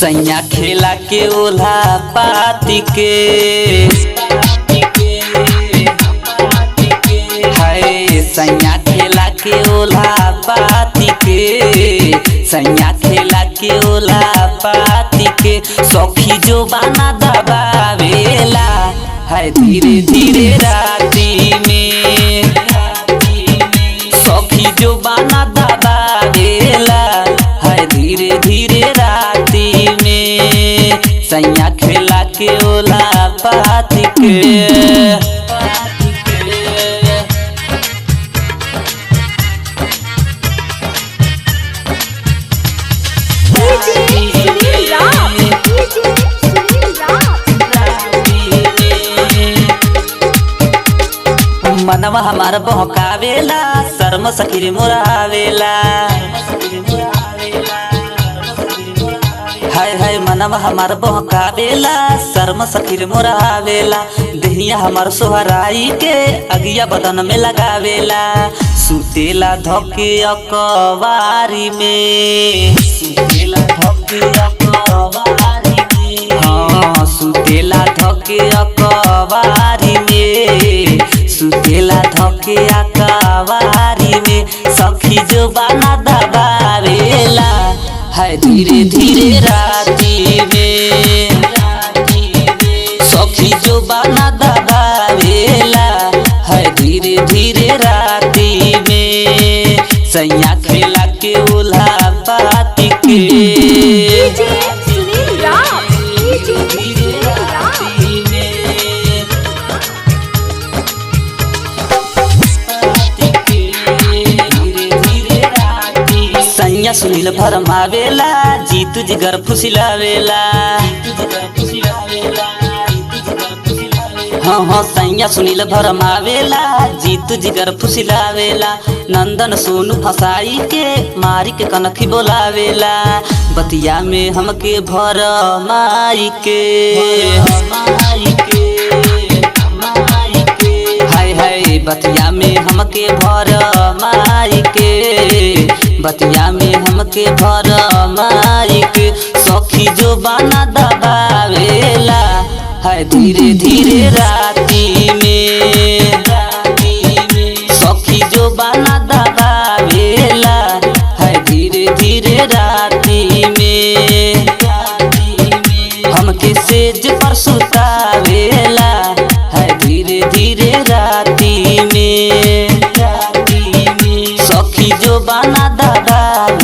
सैया खेला के ओल्हा पाती के हाय सैया खेला के ओल्हा पाती के सैया खेला के ओल्हा पाती के सखी जो बाना दबावेला है धीरे धीरे राती में सखी जो बाना दबावेला है धीरे धीरे राती में सैया खेला के ओल्हा पाती के मनवा हमार बहकावेला शर्म सखीर मोरावेला हाय हाय मनवा हमार बहकावेला शर्म सखीर मोरावेला देहिया हमार सोहराई के अगिया बदन में लगावेला सुतेला धके अकवारी में सुतेला धके अकवारी में हाँ सुतेला धके अकवारी में सुतेला धके अकवारी में सखी जो बाना दबावेला है धीरे धीरे राती में सखी जो बाना दबावेला है धीरे धीरे राती में सैया खेला के ओल्हा पाती के सैया सुनील भरमावेला जीतू जिगर फुसिलावेला हाँ हाँ सैया सुनील भरमावेला जीतू जिगर फुसिलावेला नंदन सोनू फसाई के मारी के कनखी बोलावेला बतिया में हमके भरमाई के हाय हाय बतिया में हमके भरमाई के बतिया में हमके भरमाई के सखी जो बाना दबावेला है धीरे धीरे राती में सखी जो बाना दबावेला है धीरे धीरे राती में हमके सेज पर सुतावेला है धीरे धीरे राती में सखी जो बाना दबावेला